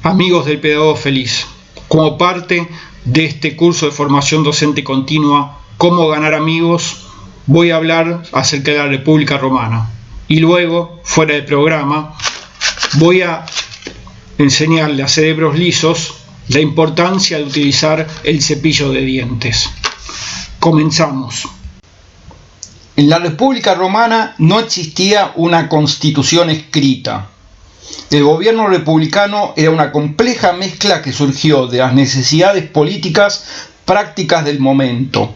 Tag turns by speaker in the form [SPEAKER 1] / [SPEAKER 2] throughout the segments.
[SPEAKER 1] Amigos del Pedagogo Feliz, como parte de este curso de formación docente continua, Cómo ganar amigos, voy a hablar acerca de la República Romana y luego, fuera del programa, voy a enseñarle a cerebros lisos la importancia de utilizar el cepillo de dientes. Comenzamos.
[SPEAKER 2] En la República Romana no existía una constitución escrita. El gobierno republicano era una compleja mezcla que surgió de las necesidades políticas prácticas del momento.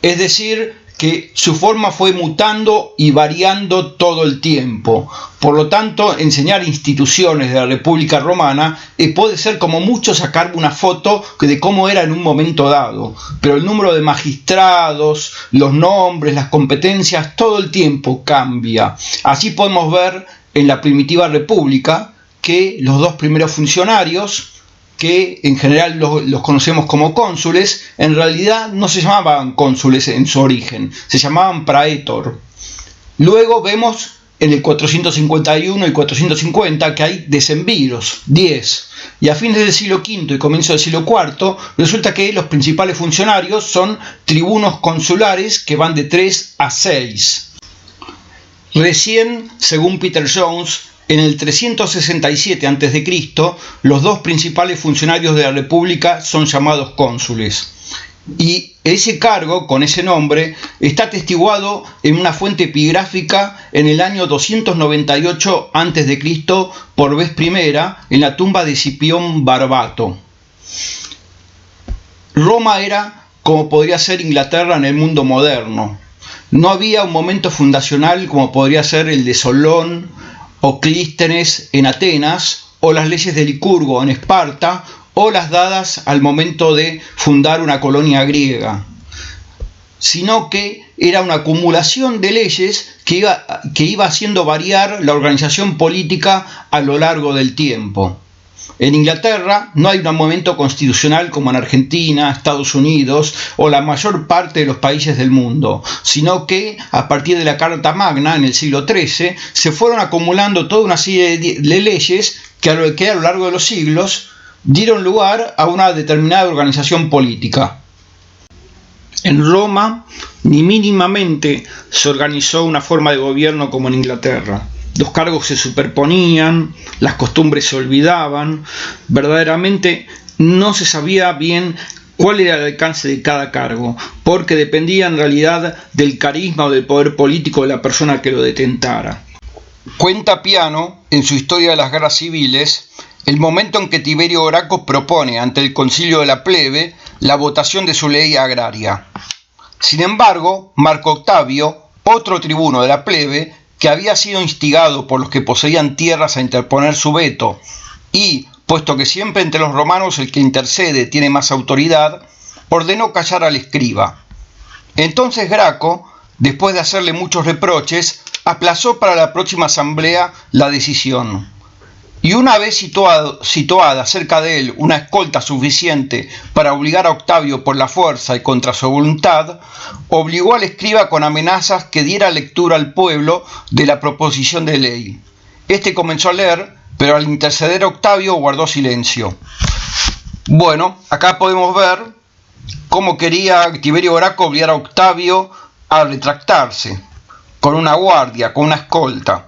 [SPEAKER 2] Es decir, que su forma fue mutando y variando todo el tiempo. Por lo tanto, enseñar instituciones de la República Romana puede ser como mucho sacar una foto de cómo era en un momento dado. Pero el número de magistrados, los nombres, las competencias, todo el tiempo cambia. Así podemos ver en la primitiva república que los dos primeros funcionarios, que en general los conocemos como cónsules, en realidad no se llamaban cónsules en su origen, se llamaban praetor. Luego vemos en el 451 y 450 que hay decemviros, 10, y a fines del siglo V y comienzo del siglo IV resulta que los principales funcionarios son tribunos consulares que van de 3 a 6. Recién, según Peter Jones, en el 367 a.C., los dos principales funcionarios de la República son llamados cónsules. Y ese cargo, con ese nombre, está atestiguado en una fuente epigráfica en el año 298 a.C. por vez primera en la tumba de Escipión Barbato. Roma era como podría ser Inglaterra en el mundo moderno. No había un momento fundacional como podría ser el de Solón o Clístenes en Atenas, o las leyes de Licurgo en Esparta, o las dadas al momento de fundar una colonia griega, sino que era una acumulación de leyes que iba haciendo variar la organización política a lo largo del tiempo. En Inglaterra no hay un momento constitucional como en Argentina, Estados Unidos o la mayor parte de los países del mundo, sino que a partir de la Carta Magna en el siglo XIII se fueron acumulando toda una serie de leyes que a lo largo de los siglos dieron lugar a una determinada organización política. En Roma ni mínimamente se organizó una forma de gobierno como en Inglaterra. Los cargos se superponían, las costumbres se olvidaban, verdaderamente no se sabía bien cuál era el alcance de cada cargo, porque dependía en realidad del carisma o del poder político de la persona que lo detentara. Cuenta Piano, en su Historia de las Guerras Civiles, el momento en que Tiberio Graco propone ante el concilio de la plebe la votación de su ley agraria. Sin embargo, Marco Octavio, otro tribuno de la plebe, que había sido instigado por los que poseían tierras a interponer su veto, y, puesto que siempre entre los romanos el que intercede tiene más autoridad, ordenó callar al escriba. Entonces Graco, después de hacerle muchos reproches, aplazó para la próxima asamblea la decisión. Y una vez situada cerca de él una escolta suficiente para obligar a Octavio por la fuerza y contra su voluntad, obligó al escriba con amenazas que diera lectura al pueblo de la proposición de ley. Este comenzó a leer, pero al interceder Octavio guardó silencio. Bueno, acá podemos ver cómo quería Tiberio Graco obligar a Octavio a retractarse, con una guardia, con una escolta.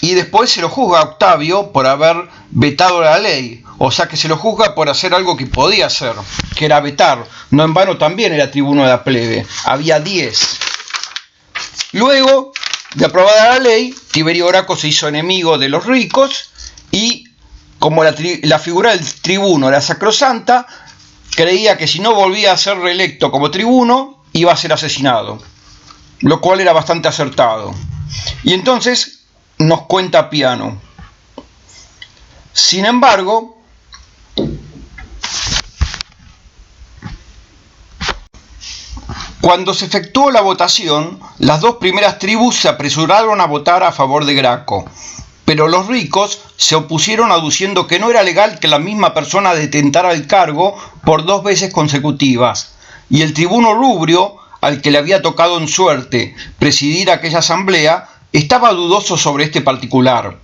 [SPEAKER 2] Y después se lo juzga a Octavio por haber vetado la ley, o sea que se lo juzga por hacer algo que podía hacer, que era vetar. No en vano también era tribuno de la plebe, había 10. Luego de aprobada la ley, Tiberio Graco se hizo enemigo de los ricos y, como la figura del tribuno era sacrosanta, creía que si no volvía a ser reelecto como tribuno, iba a ser asesinado, lo cual era bastante acertado. Y entonces nos cuenta Piano. Sin embargo, cuando se efectuó la votación, las dos primeras tribus se apresuraron a votar a favor de Graco, pero los ricos se opusieron aduciendo que no era legal que la misma persona detentara el cargo por 2 veces consecutivas, y el tribuno Rubrio, al que le había tocado en suerte presidir aquella asamblea, estaba dudoso sobre este particular.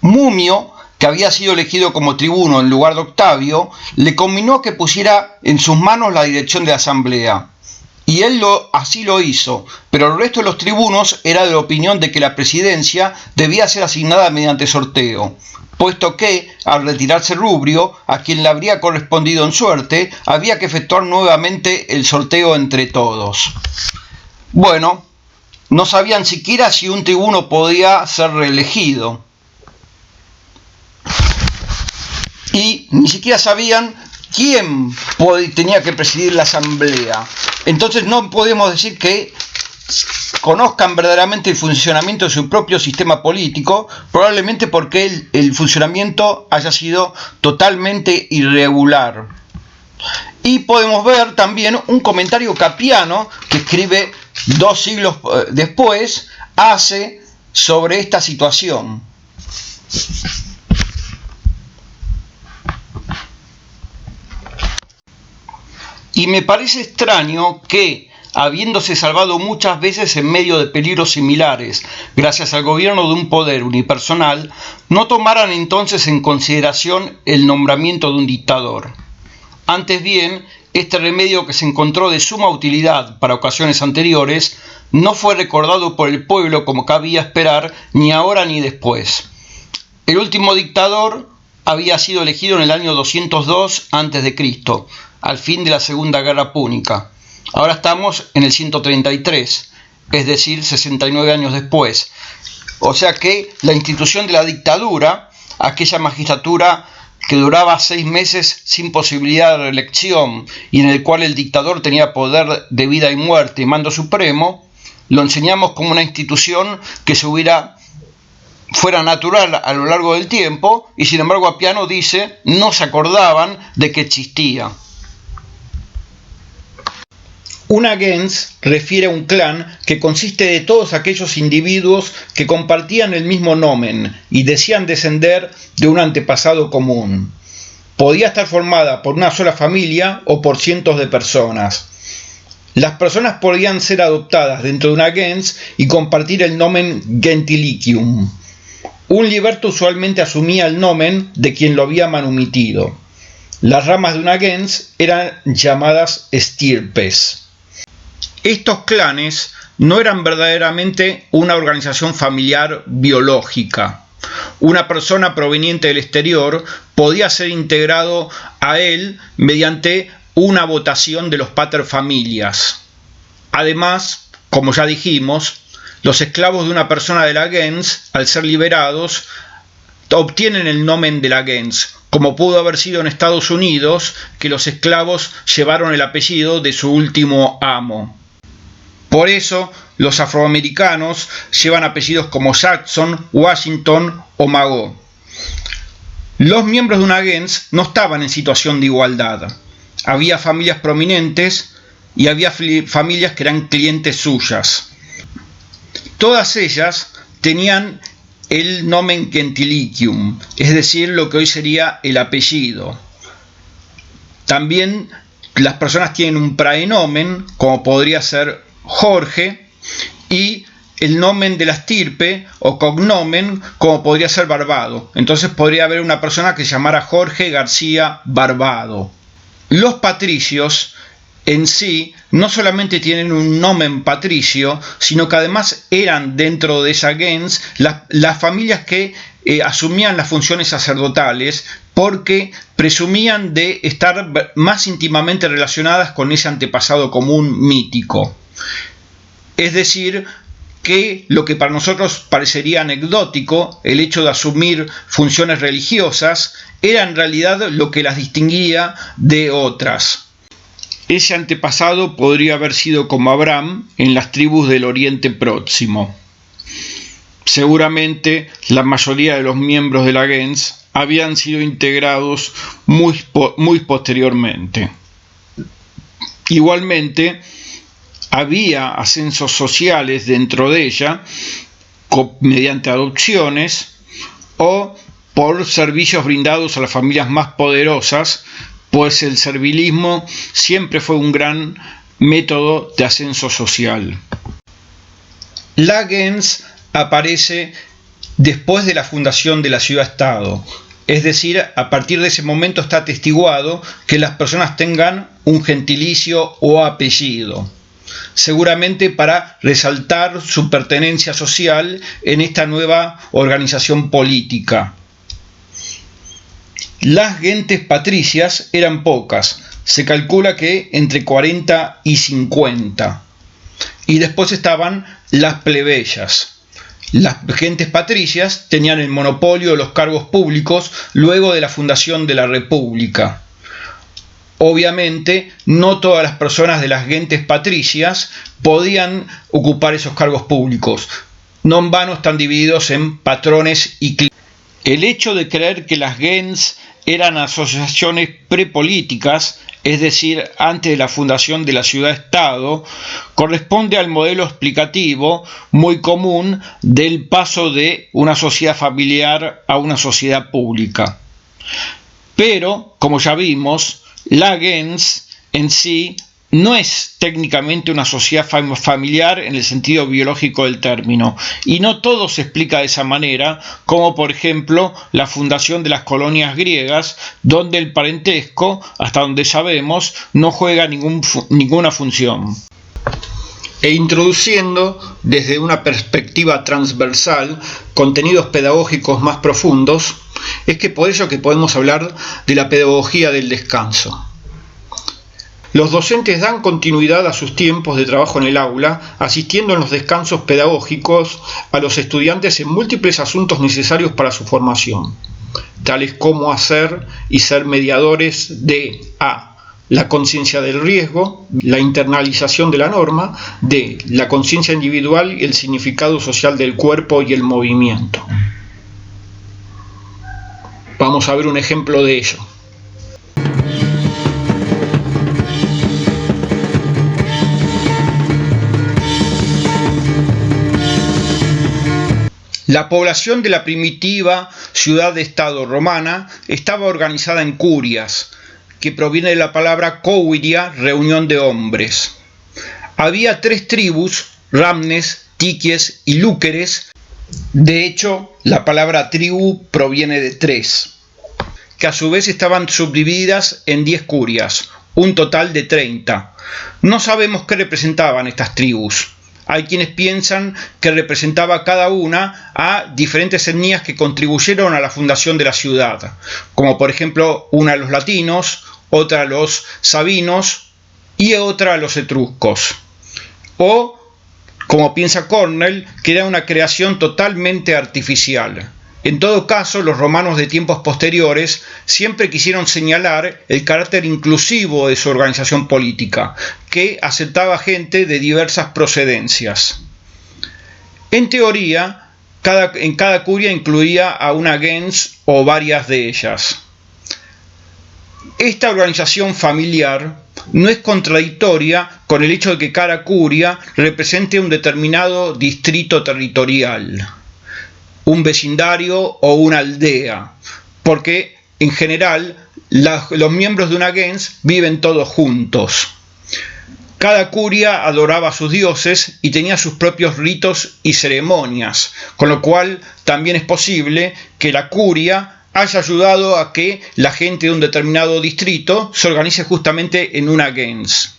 [SPEAKER 2] Mumio que había sido elegido como tribuno en lugar de Octavio, le conminó que pusiera en sus manos la dirección de la asamblea. Y él así lo hizo, pero el resto de los tribunos era de la opinión de que la presidencia debía ser asignada mediante sorteo, puesto que, al retirarse Rubrio, a quien le habría correspondido en suerte, había que efectuar nuevamente el sorteo entre todos. Bueno, no sabían siquiera si un tribuno podía ser reelegido. Y ni siquiera sabían quién tenía que presidir la asamblea. Entonces no podemos decir que conozcan verdaderamente el funcionamiento de su propio sistema político, probablemente porque el funcionamiento haya sido totalmente irregular. Y podemos ver también un comentario que Capiano, que escribe 2 siglos después, hace sobre esta situación. Y me parece extraño que, habiéndose salvado muchas veces en medio de peligros similares, gracias al gobierno de un poder unipersonal, no tomaran entonces en consideración el nombramiento de un dictador. Antes bien, este remedio que se encontró de suma utilidad para ocasiones anteriores, no fue recordado por el pueblo como cabía esperar, ni ahora ni después. El último dictador había sido elegido en el año 202 a.C., al fin de la Segunda Guerra Púnica. Ahora estamos en el 133, es decir, 69 años después. O sea que la institución de la dictadura, aquella magistratura que duraba 6 meses sin posibilidad de reelección y en el cual el dictador tenía poder de vida y muerte y mando supremo, lo enseñamos como una institución que fuera natural a lo largo del tiempo, y sin embargo Appiano dice no se acordaban de que existía.
[SPEAKER 1] Una gens refiere a un clan que consiste de todos aquellos individuos que compartían el mismo nomen y decían descender de un antepasado común. Podía estar formada por una sola familia o por cientos de personas. Las personas podían ser adoptadas dentro de una gens y compartir el nomen gentilicium. Un liberto usualmente asumía el nomen de quien lo había manumitido. Las ramas de una gens eran llamadas estirpes. Estos clanes no eran verdaderamente una organización familiar biológica. Una persona proveniente del exterior podía ser integrado a él mediante una votación de los paterfamilias. Además, como ya dijimos, los esclavos de una persona de la gens, al ser liberados, obtienen el nomen de la gens, como pudo haber sido en Estados Unidos, que los esclavos llevaron el apellido de su último amo. Por eso, los afroamericanos llevan apellidos como Jackson, Washington o Magoo. Los miembros de una gens no estaban en situación de igualdad. Había familias prominentes y había familias que eran clientes suyas. Todas ellas tenían el nomen gentilicium, es decir, lo que hoy sería el apellido. También las personas tienen un praenomen, como podría ser Jorge, y el nomen de la estirpe o cognomen, como podría ser Barbado. Entonces podría haber una persona que se llamara Jorge García Barbado. Los patricios en sí no solamente tienen un nomen patricio, sino que además eran dentro de esa gens las familias que asumían las funciones sacerdotales, porque presumían de estar más íntimamente relacionadas con ese antepasado común mítico. Es decir, que lo que para nosotros parecería anecdótico, el hecho de asumir funciones religiosas, era en realidad lo que las distinguía de otras. Ese antepasado podría haber sido como Abraham en las tribus del Oriente Próximo. Seguramente la mayoría de los miembros de la gens habían sido integrados muy posteriormente. Igualmente, había ascensos sociales dentro de ella, mediante adopciones o por servicios brindados a las familias más poderosas, pues el servilismo siempre fue un gran método de ascenso social. La gens aparece después de la fundación de la ciudad-estado,
[SPEAKER 2] Es decir, a partir de ese momento está atestiguado que las personas tengan un gentilicio o apellido, seguramente para resaltar su pertenencia social en esta nueva organización política. Las gentes patricias eran pocas, se calcula que entre 40 y 50. Y después estaban las plebeyas. Las gentes patricias tenían el monopolio de los cargos públicos luego de la fundación de la República. Obviamente, no todas las personas de las gentes patricias podían ocupar esos cargos públicos. No en vano están divididos en patrones y clientes. El hecho de creer que las gens eran asociaciones prepolíticas, es decir, antes de la fundación de la ciudad-estado, corresponde al modelo explicativo muy común del paso de una sociedad familiar a una sociedad pública. Pero, como ya vimos, la gens en sí no es técnicamente una sociedad familiar en el sentido biológico del término, y no todo se explica de esa manera, como por ejemplo la fundación de las colonias griegas, donde el parentesco, hasta donde sabemos, no juega ninguna función.
[SPEAKER 1] E introduciendo desde una perspectiva transversal contenidos pedagógicos más profundos, es que por ello que podemos hablar de la pedagogía del descanso. Los docentes dan continuidad a sus tiempos de trabajo en el aula, asistiendo en los descansos pedagógicos a los estudiantes en múltiples asuntos necesarios para su formación, tales como hacer y ser mediadores de a. La conciencia del riesgo, la internalización de la norma, d. La conciencia individual y el significado social del cuerpo y el movimiento. Vamos a ver un ejemplo de ello.
[SPEAKER 2] La población de la primitiva ciudad-estado romana estaba organizada en curias, que proviene de la palabra couria, reunión de hombres. Había 3 tribus, ramnes, tiquies y lúqueres. De hecho, la palabra tribu proviene de 3, que a su vez estaban subdivididas en 10 curias, un total de 30. No sabemos qué representaban estas tribus. Hay quienes piensan que representaba cada una a diferentes etnias que contribuyeron a la fundación de la ciudad, como por ejemplo una a los latinos, otra a los sabinos y otra a los etruscos. O, como piensa Cornell, que era una creación totalmente artificial. En todo caso, los romanos de tiempos posteriores siempre quisieron señalar el carácter inclusivo de su organización política, que aceptaba gente de diversas procedencias. En teoría, en cada curia incluía a una gens o varias de ellas. Esta organización familiar no es contradictoria con el hecho de que cada curia represente un determinado distrito territorial, un vecindario o una aldea, porque en general los miembros de una gens viven todos juntos. Cada curia adoraba a sus dioses y tenía sus propios ritos y ceremonias, con lo cual también es posible que la curia haya ayudado a que la gente de un determinado distrito se organice justamente en una gens,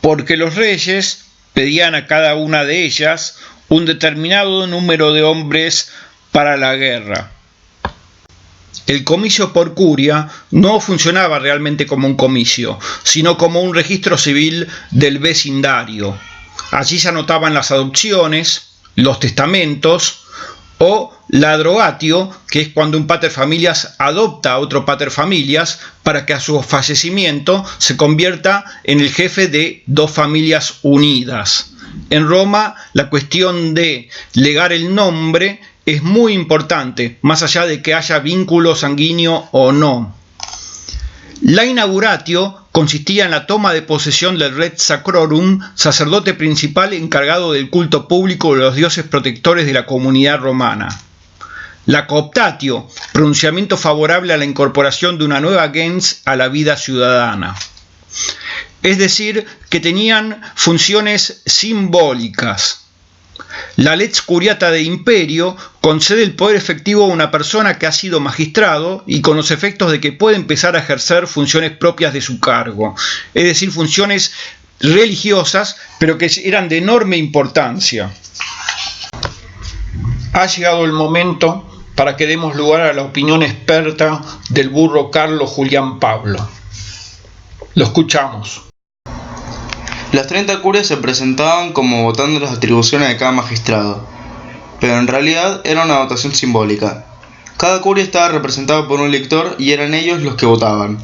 [SPEAKER 2] porque los reyes pedían a cada una de ellas un determinado número de hombres para la guerra. El comicio por curia no funcionaba realmente como un comicio, sino como un registro civil del vecindario. Allí se anotaban las adopciones, los testamentos o la drogatio, que es cuando un paterfamilias adopta a otro paterfamilias para que a su fallecimiento se convierta en el jefe de 2 familias unidas. En Roma, la cuestión de legar el nombre es muy importante, más allá de que haya vínculo sanguíneo o no. La inauguratio consistía en la toma de posesión del Rex Sacrorum, sacerdote principal encargado del culto público de los dioses protectores de la comunidad romana. La cooptatio, pronunciamiento favorable a la incorporación de una nueva gens a la vida ciudadana. Es decir, que tenían funciones simbólicas. La lex curiata de imperio concede el poder efectivo a una persona que ha sido magistrado y con los efectos de que puede empezar a ejercer funciones propias de su cargo, es decir, funciones religiosas, pero que eran de enorme importancia.
[SPEAKER 1] Ha llegado el momento para que demos lugar a la opinión experta del burro Carlos Julián Pablo. Lo escuchamos.
[SPEAKER 3] Las 30 curias se presentaban como votando las atribuciones de cada magistrado, pero en realidad era una votación simbólica. Cada curia estaba representada por un lictor y eran ellos los que votaban.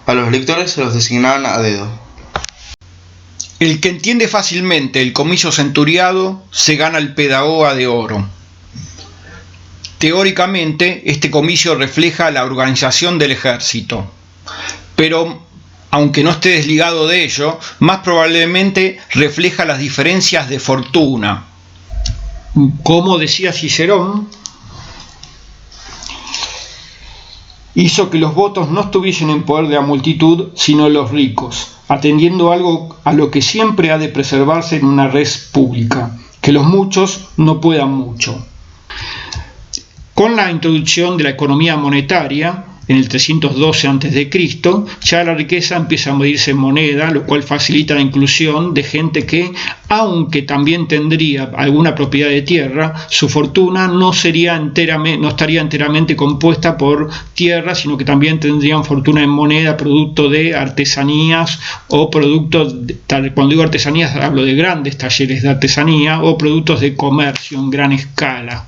[SPEAKER 3] A los lictores se los designaban a dedo.
[SPEAKER 2] El que entiende fácilmente el comicio centuriado se gana el pedagoga de oro. Teóricamente, este comicio refleja la organización del ejército, pero aunque no esté desligado de ello, más probablemente refleja las diferencias de fortuna.
[SPEAKER 1] Como decía Cicerón, hizo que los votos no estuviesen en poder de la multitud, sino de los ricos, atendiendo algo a lo que siempre ha de preservarse en una res pública, que los muchos no puedan mucho. Con la introducción de la economía monetaria, en el 312 a.C., ya la riqueza empieza a medirse en moneda, lo cual facilita la inclusión de gente que, aunque también tendría alguna propiedad de tierra, su fortuna no estaría enteramente compuesta por tierra, sino que también tendrían fortuna en moneda, producto de artesanías o productos, cuando digo artesanías hablo de grandes talleres de artesanía o productos de comercio en gran escala.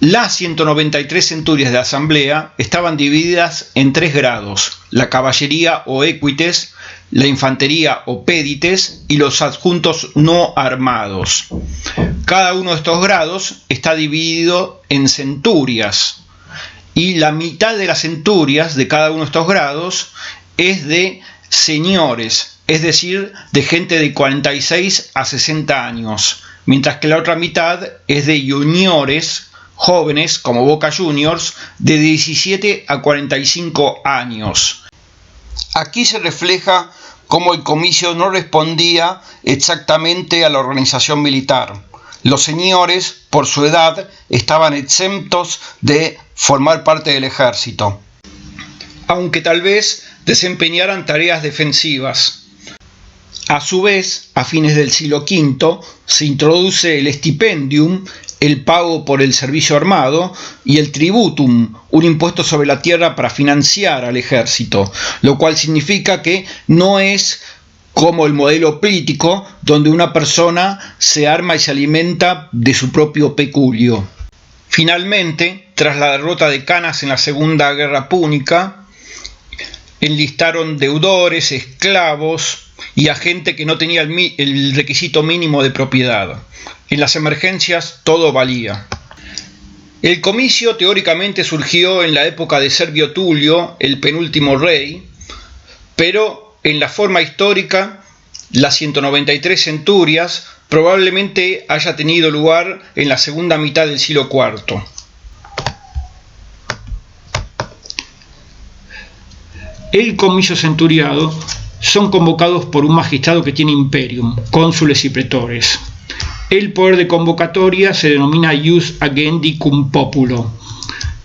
[SPEAKER 2] Las 193 centurias de asamblea estaban divididas en 3 grados: la caballería o equites, la infantería o pedites y los adjuntos no armados. Cada uno de estos grados está dividido en centurias y la mitad de las centurias de cada uno de estos grados es de señores, es decir, de gente de 46 a 60 años, mientras que la otra mitad es de juniores, jóvenes como Boca Juniors, de 17 a 45 años. Aquí se refleja cómo el comicio no respondía exactamente a la organización militar. Los señores, por su edad, estaban exentos de formar parte del ejército, aunque tal vez desempeñaran tareas defensivas. A su vez, a fines del siglo V, se introduce el stipendium, el pago por el servicio armado, y el tributum, un impuesto sobre la tierra para financiar al ejército, lo cual significa que no es como el modelo político, donde una persona se arma y se alimenta de su propio peculio. Finalmente, tras la derrota de Canas en la Segunda Guerra Púnica, enlistaron deudores, esclavos y a gente que no tenía el requisito mínimo de propiedad. En las emergencias todo valía. El comicio teóricamente surgió en la época de Servio Tulio, el penúltimo rey, pero en la forma histórica, las 193 centurias probablemente haya tenido lugar en la segunda mitad del siglo IV.
[SPEAKER 1] El comicio centuriado son convocados por un magistrado que tiene imperium, cónsules y pretores. El poder de convocatoria se denomina ius agendi cum populo.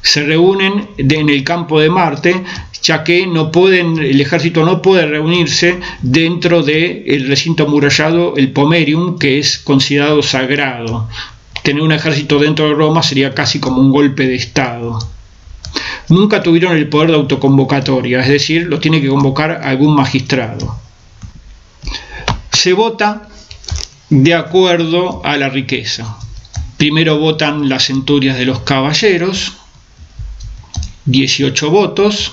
[SPEAKER 1] Se reúnen en el campo de Marte, ya que el ejército no puede reunirse dentro del recinto amurallado, el pomerium, que es considerado sagrado. Tener un ejército dentro de Roma sería casi como un golpe de estado. Nunca tuvieron el poder de autoconvocatoria, es decir, lo tiene que convocar algún magistrado. Se vota de acuerdo a la riqueza. Primero votan las centurias de los caballeros, 18 votos,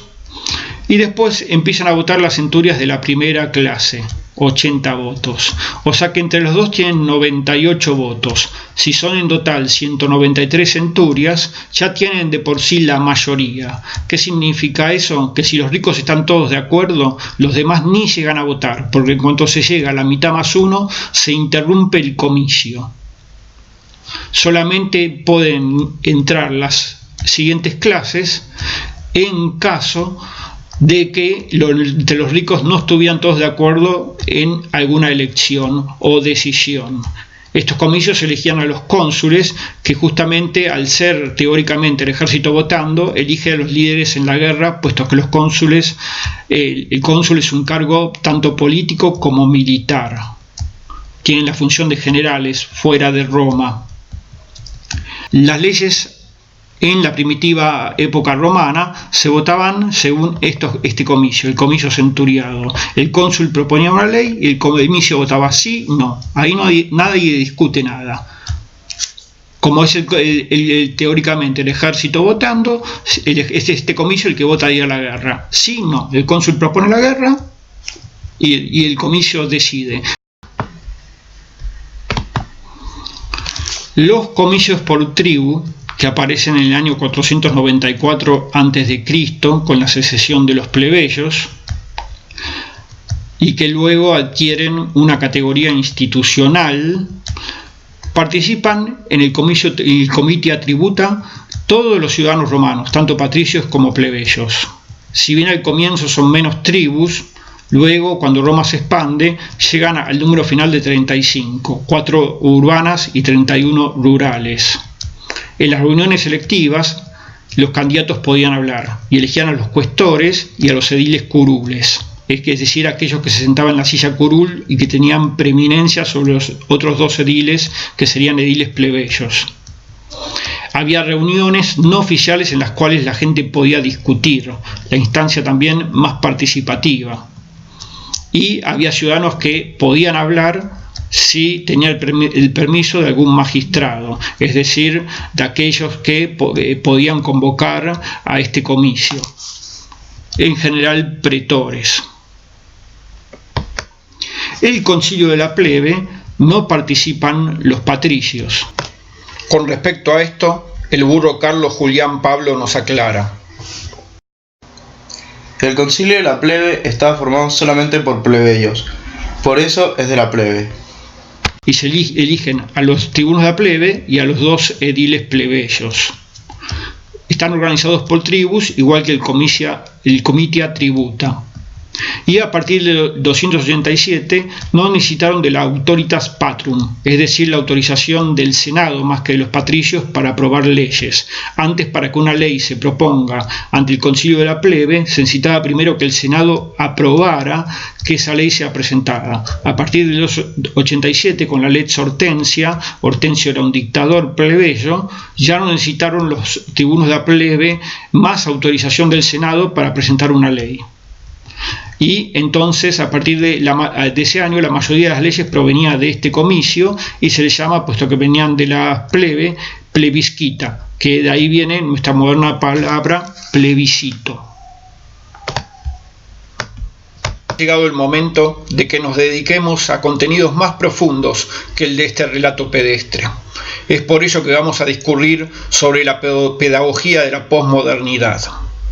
[SPEAKER 1] y después empiezan a votar las centurias de la primera clase, 80 votos. O sea que entre los dos tienen 98 votos. Si son en total 193 centurias, ya tienen de por sí la mayoría. ¿Qué significa eso? Que si los ricos están todos de acuerdo, los demás ni llegan a votar, porque en cuanto se llega a la mitad más uno, se interrumpe el comicio. Solamente pueden entrar las siguientes clases en caso de que entre los ricos no estuvieran todos de acuerdo en alguna elección o decisión. Estos comicios elegían a los cónsules, que justamente al ser teóricamente el ejército votando, elige a los líderes en la guerra, puesto que los cónsules, el cónsul es un cargo tanto político como militar. Tienen la función de generales fuera de Roma. Las leyes en la primitiva época romana se votaban según este comicio, el comicio centuriado. El cónsul proponía una ley y el comicio votaba sí, no. Ahí nadie discute nada. Como es teóricamente el ejército votando, es este comicio el que vota a ir a la guerra. Sí, no. El cónsul propone la guerra y el comicio decide. Los comicios por tribu, que aparecen en el año 494 a.C. con la secesión de los plebeyos, y que luego adquieren una categoría institucional, participan en el comitia tributa todos los ciudadanos romanos, tanto patricios como plebeyos. Si bien al comienzo son menos tribus, luego, cuando Roma se expande, llegan al número final de 35, 4 urbanas y 31 rurales. En las reuniones electivas, los candidatos podían hablar y elegían a los cuestores y a los ediles curules, es decir, aquellos que se sentaban en la silla curul y que tenían preeminencia sobre los otros 2 ediles, que serían ediles plebeyos. Había reuniones no oficiales en las cuales la gente podía discutir, la instancia también más participativa. Y había ciudadanos que podían hablar si tenían el permiso de algún magistrado, es decir, de aquellos que podían convocar a este comicio, en general pretores. El concilio de la plebe no participan los patricios. Con respecto a esto, el burro Carlos Julián Pablo nos aclara.
[SPEAKER 3] El concilio de la plebe estaba formado solamente por plebeyos, por eso es de la plebe.
[SPEAKER 1] Y se eligen a los tribunos de la plebe y a los 2 ediles plebeyos. Están organizados por tribus, igual que el comitia tributa. Y a partir de 287 no necesitaron de la autoritas patrum, es decir, la autorización del Senado más que de los patricios para aprobar leyes. Antes, para que una ley se proponga ante el concilio de la plebe, se necesitaba primero que el Senado aprobara que esa ley sea presentada. A partir de los 87, con la Lex Hortensia, Hortensio era un dictador plebeyo, ya no necesitaron los tribunos de la plebe más autorización del Senado para presentar una ley. Y entonces, a partir de ese año, la mayoría de las leyes provenía de este comicio y se les llama, puesto que venían de la plebe, plebiscita, que de ahí viene nuestra moderna palabra plebiscito. Ha llegado el momento de que nos dediquemos a contenidos más profundos que el de este relato pedestre. Es por ello que vamos a discurrir sobre la pedagogía de la posmodernidad.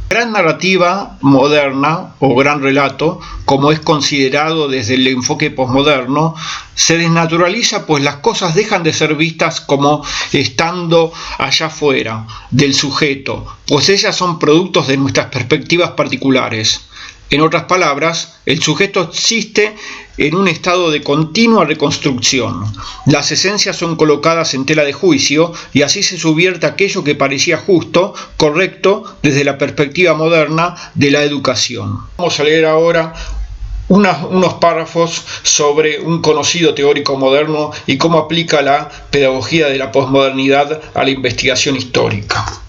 [SPEAKER 1] Gran narrativa moderna o gran relato, como es considerado desde el enfoque posmoderno, se desnaturaliza, pues las cosas dejan de ser vistas como estando allá afuera del sujeto, pues ellas son productos de nuestras perspectivas particulares. En otras palabras, el sujeto existe en un estado de continua reconstrucción. Las esencias son colocadas en tela de juicio y así se subvierte aquello que parecía justo, correcto, desde la perspectiva moderna de la educación. Vamos a leer ahora unos párrafos sobre un conocido teórico moderno y cómo aplica la pedagogía de la posmodernidad a la investigación histórica.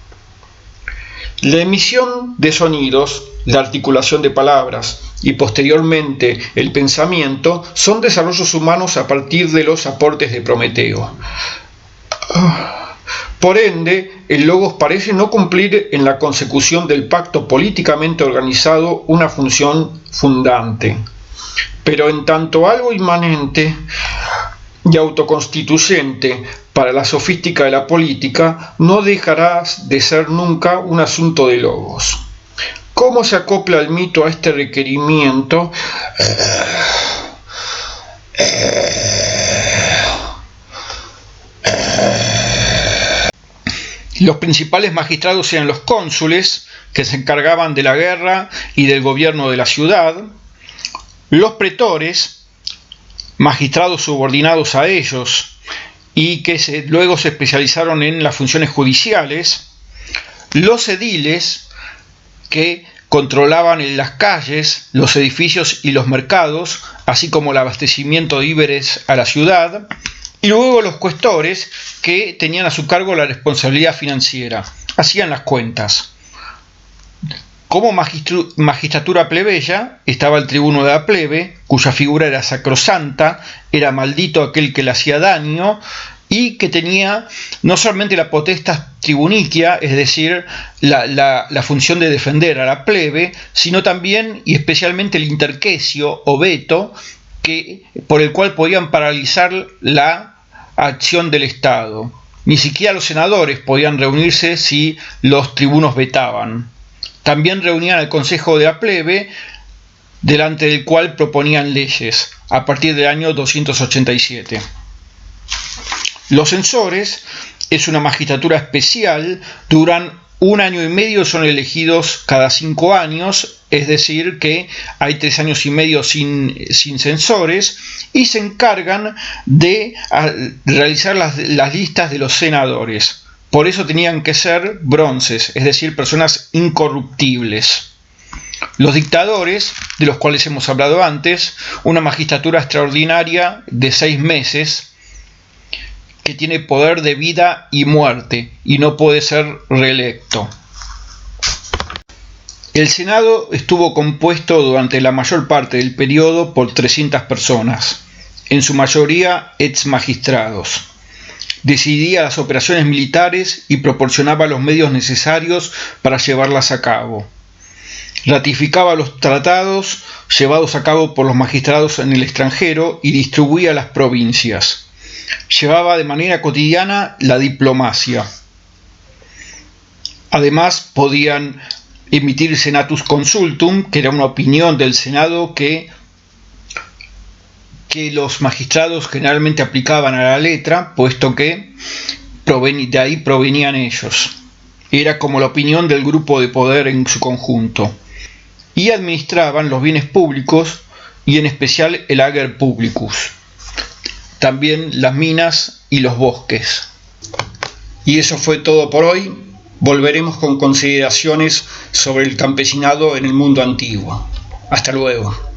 [SPEAKER 1] La emisión de sonidos, la articulación de palabras y posteriormente el pensamiento son desarrollos humanos a partir de los aportes de Prometeo. Por ende, el logos parece no cumplir en la consecución del pacto políticamente organizado una función fundante, pero en tanto algo inmanente y autoconstituyente para la sofística de la política, no dejará de ser nunca un asunto de logos. ¿Cómo se acopla el mito a este requerimiento? Los principales magistrados eran los cónsules, que se encargaban de la guerra y del gobierno de la ciudad, los pretores, magistrados subordinados a ellos,
[SPEAKER 2] y que luego se especializaron en las funciones judiciales, los ediles, que controlaban las calles, los edificios y los mercados, así como el abastecimiento de víveres a la ciudad, y luego los cuestores, que tenían a su cargo la responsabilidad financiera, hacían las cuentas. Como magistratura plebeya estaba el tribuno de la plebe, cuya figura era sacrosanta, era maldito aquel que le hacía daño, y que tenía no solamente la potestas tribunicia, es decir, la función de defender a la plebe, sino también y especialmente el interquesio o veto, por el cual podían paralizar la acción del Estado. Ni siquiera los senadores podían reunirse si los tribunos vetaban. También reunían al Consejo de la Plebe, delante del cual proponían leyes, a partir del año 287. Los censores es una magistratura especial, duran 1 año y medio, son elegidos cada 5 años, es decir que hay 3 años y medio sin censores, y se encargan de realizar las listas de los senadores. Por eso tenían que ser bronces, es decir, personas incorruptibles. Los dictadores, de los cuales hemos hablado antes, una magistratura extraordinaria de 6 meses, que tiene poder de vida y muerte y no puede ser reelecto. El Senado estuvo compuesto durante la mayor parte del periodo por 300 personas, en su mayoría ex magistrados. Decidía las operaciones militares y proporcionaba los medios necesarios para llevarlas a cabo. Ratificaba los tratados llevados a cabo por los magistrados en el extranjero y distribuía las provincias. Llevaba de manera cotidiana la diplomacia. Además, podían emitir senatus consultum, que era una opinión del Senado que los magistrados generalmente aplicaban a la letra, puesto que de ahí provenían ellos. Era como la opinión del grupo de poder en su conjunto. Y administraban los bienes públicos y en especial el ager publicus. También las minas y los bosques.
[SPEAKER 1] Y eso fue todo por hoy. Volveremos con consideraciones sobre el campesinado en el mundo antiguo. Hasta luego.